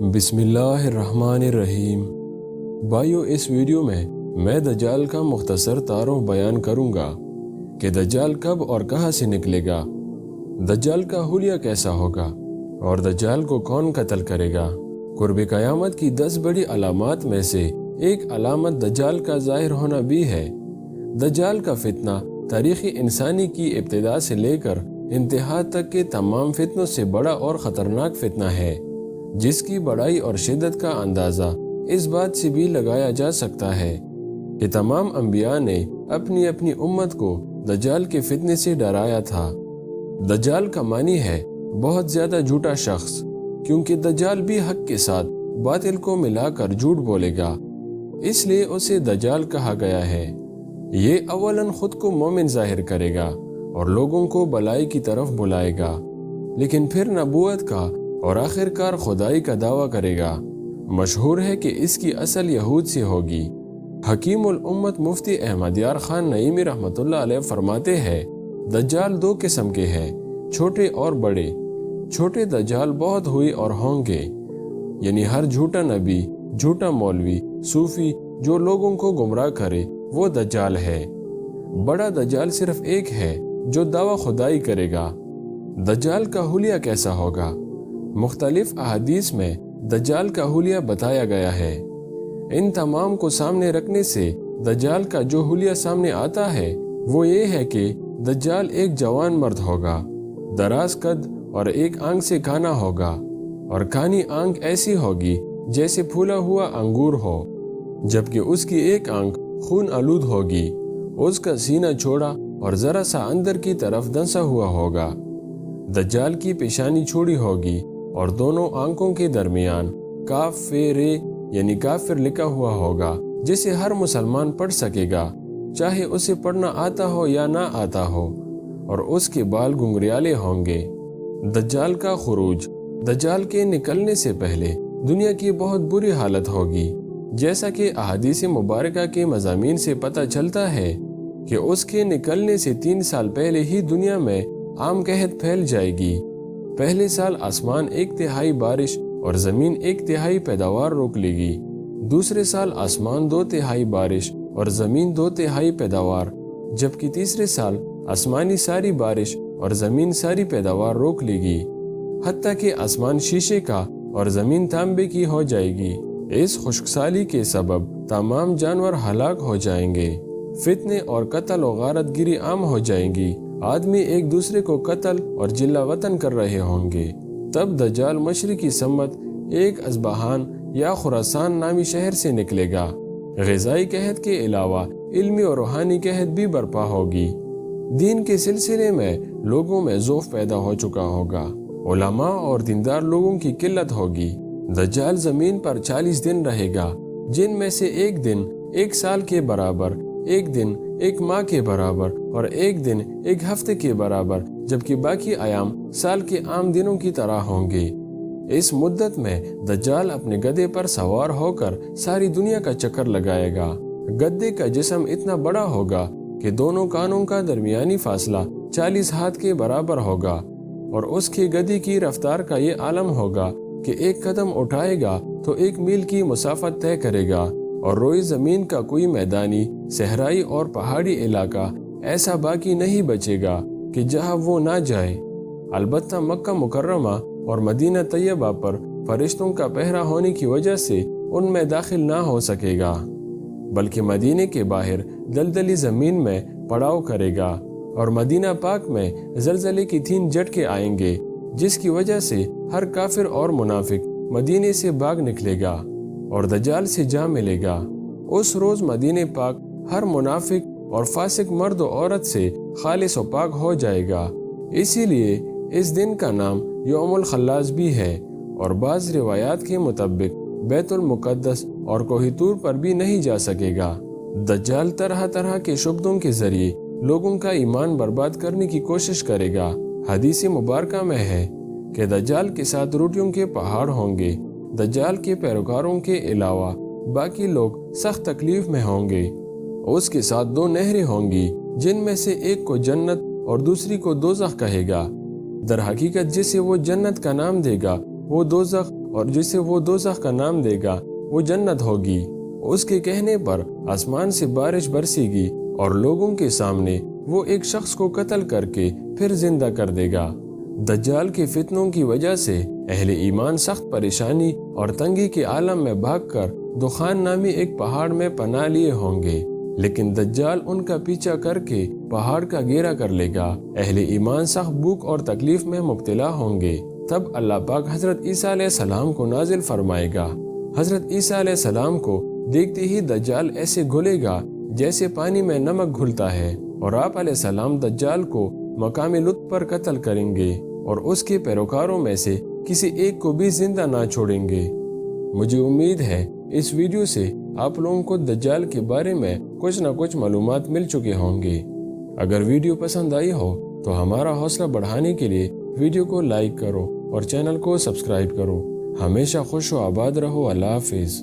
بسم اللہ الرحمن الرحیم۔ بھائیو، اس ویڈیو میں دجال کا مختصر تعارف بیان کروں گا کہ دجال کب اور کہاں سے نکلے گا، دجال کا حلیہ کیسا ہوگا اور دجال کو کون قتل کرے گا۔ قرب قیامت کی 10 بڑی علامات میں سے ایک علامت دجال کا ظاہر ہونا بھی ہے۔ دجال کا فتنہ تاریخ انسانی کی ابتدا سے لے کر انتہا تک کے تمام فتنوں سے بڑا اور خطرناک فتنہ ہے، جس کی بڑائی اور شدت کا اندازہ اس بات سے بھی لگایا جا سکتا ہے کہ تمام انبیاء نے اپنی اپنی امت کو دجال کے فتنے سے ڈرایا تھا۔ دجال کا معنی ہے بہت زیادہ جھوٹا شخص، کیونکہ دجال بھی حق کے ساتھ باطل کو ملا کر جھوٹ بولے گا، اس لیے اسے دجال کہا گیا ہے۔ یہ اولاً خود کو مومن ظاہر کرے گا اور لوگوں کو بلائی کی طرف بلائے گا، لیکن پھر نبوت کا اور آخر کار خدائی کا دعویٰ کرے گا۔ مشہور ہے کہ اس کی اصل یہود سے ہوگی۔ حکیم الامت مفتی احمد یار خان نعیمی رحمۃ اللہ علیہ فرماتے ہیں، دجال 2 قسم کے ہیں، چھوٹے اور بڑے۔ چھوٹے دجال بہت ہوئی اور ہوں گے، یعنی ہر جھوٹا نبی، جھوٹا مولوی، صوفی جو لوگوں کو گمراہ کرے وہ دجال ہے۔ بڑا دجال صرف ایک ہے جو دعویٰ خدائی کرے گا۔ دجال کا حلیہ کیسا ہوگا؟ مختلف احادیث میں دجال کا حلیہ بتایا گیا ہے۔ ان تمام کو سامنے رکھنے سے دجال کا جو حلیہ سامنے آتا ہے وہ یہ ہے کہ دجال ایک جوان مرد ہوگا، دراز قد اور ایک آنکھ سے کانا ہوگا، اور کانی آنکھ ایسی ہوگی جیسے پھولا ہوا انگور ہو، جبکہ اس کی ایک آنکھ خون آلود ہوگی۔ اس کا سینہ چوڑا اور ذرا سا اندر کی طرف دنسا ہوا ہوگا۔ دجال کی پیشانی چھوڑی ہوگی اور دونوں آنکھوں کے درمیان کاف فے رے یعنی کافر لکھا ہوا ہوگا، جسے ہر مسلمان پڑھ سکے گا، چاہے اسے پڑھنا آتا ہو یا نہ آتا ہو، اور اس کے بال گنگریالے ہوں گے۔ دجال کا خروج، دجال کے نکلنے سے پہلے دنیا کی بہت بری حالت ہوگی، جیسا کہ احادیث مبارکہ کے مضامین سے پتہ چلتا ہے کہ اس کے نکلنے سے 3 سال پہلے ہی دنیا میں عام قحط پھیل جائے گی۔ پہلے سال آسمان 1/3 بارش اور زمین 1/3 پیداوار روک لے گی، دوسرے سال آسمان 2/3 بارش اور زمین 2/3 پیداوار، جبکہ تیسرے سال آسمانی ساری بارش اور زمین ساری پیداوار روک لے گی، حتیٰ کہ آسمان شیشے کا اور زمین تانبے کی ہو جائے گی۔ اس خشک سالی کے سبب تمام جانور ہلاک ہو جائیں گے، فتنے اور قتل و غارت گری عام ہو جائیں گی، آدمی ایک دوسرے کو قتل اور جلا وطن کر رہے ہوں گے۔ تب دجال مشرقی سمت ایک اصبہان یا خراسان نامی شہر سے نکلے گا۔ غذائی قحط کے علاوہ علمی اور روحانی قحط بھی برپا ہوگی۔ دین کے سلسلے میں لوگوں میں ذوف پیدا ہو چکا ہوگا، علماء اور دیندار لوگوں کی قلت ہوگی۔ دجال زمین پر 40 دن رہے گا، جن میں سے ایک دن 1 سال کے برابر، ایک دن 1 ماہ کے برابر اور ایک دن 1 ہفتے کے برابر، جبکہ باقی ایام سال کے عام دنوں کی طرح ہوں گے۔ اس مدت میں دجال اپنے گدھے پر سوار ہو کر ساری دنیا کا چکر لگائے گا۔ گدھے کا جسم اتنا بڑا ہوگا کہ دونوں کانوں کا درمیانی فاصلہ 40 ہاتھ کے برابر ہوگا، اور اس کے گدھے کی رفتار کا یہ عالم ہوگا کہ 1 قدم اٹھائے گا تو 1 میل کی مسافت طے کرے گا، اور روئی زمین کا کوئی میدانی، صحرائی اور پہاڑی علاقہ ایسا باقی نہیں بچے گا کہ جہاں وہ نہ جائے۔ البتہ مکہ مکرمہ اور مدینہ طیبہ پر فرشتوں کا پہرا ہونے کی وجہ سے ان میں داخل نہ ہو سکے گا، بلکہ مدینے کے باہر دلدلی زمین میں پڑاؤ کرے گا، اور مدینہ پاک میں زلزلے کی 3 جھٹکے آئیں گے، جس کی وجہ سے ہر کافر اور منافق مدینے سے بھاگ نکلے گا اور دجال سے جا ملے گا۔ اس روز مدینہ پاک ہر منافق اور فاسق مرد و عورت سے خالص و پاک ہو جائے گا، اسی لیے اس دن کا نام یوم الخلاص بھی ہے، اور بعض روایات کے مطابق بیت المقدس اور کوہ طور پر بھی نہیں جا سکے گا۔ دجال طرح طرح کے شبدوں کے ذریعے لوگوں کا ایمان برباد کرنے کی کوشش کرے گا۔ حدیث مبارکہ میں ہے کہ دجال کے ساتھ روٹیوں کے پہاڑ ہوں گے۔ دجال کے پیروکاروں کے علاوہ باقی لوگ سخت تکلیف میں ہوں گے۔ اس کے ساتھ 2 نہریں ہوں گی، جن میں سے ایک کو جنت اور دوسری کو دوزخ کہے گا۔ در حقیقت جسے وہ جنت کا نام دے گا وہ دوزخ اور جسے وہ دوزخ کا نام دے گا وہ جنت ہوگی۔ اس کے کہنے پر آسمان سے بارش برسے گی اور لوگوں کے سامنے وہ ایک شخص کو قتل کر کے پھر زندہ کر دے گا۔ دجال کے فتنوں کی وجہ سے اہل ایمان سخت پریشانی اور تنگی کے عالم میں بھاگ کر دخان نامی ایک پہاڑ میں پناہ لیے ہوں گے، لیکن دجال ان کا پیچھا کر کے پہاڑ کا گھیرا کر لے گا۔ اہل ایمان سخت بھوک اور تکلیف میں مبتلا ہوں گے۔ تب اللہ پاک حضرت عیسیٰ علیہ السلام کو نازل فرمائے گا۔ حضرت عیسیٰ علیہ السلام کو دیکھتے ہی دجال ایسے گھلے گا جیسے پانی میں نمک گھلتا ہے، اور آپ علیہ السلام دجال کو مقام لطف پر قتل کریں گے اور اس کے پیروکاروں میں سے کسی ایک کو بھی زندہ نہ چھوڑیں گے۔ مجھے امید ہے اس ویڈیو سے آپ لوگوں کو دجال کے بارے میں کچھ نہ کچھ معلومات مل چکے ہوں گے۔ اگر ویڈیو پسند آئی ہو تو ہمارا حوصلہ بڑھانے کے لیے ویڈیو کو لائک کرو اور چینل کو سبسکرائب کرو۔ ہمیشہ خوش و آباد رہو۔ اللہ حافظ۔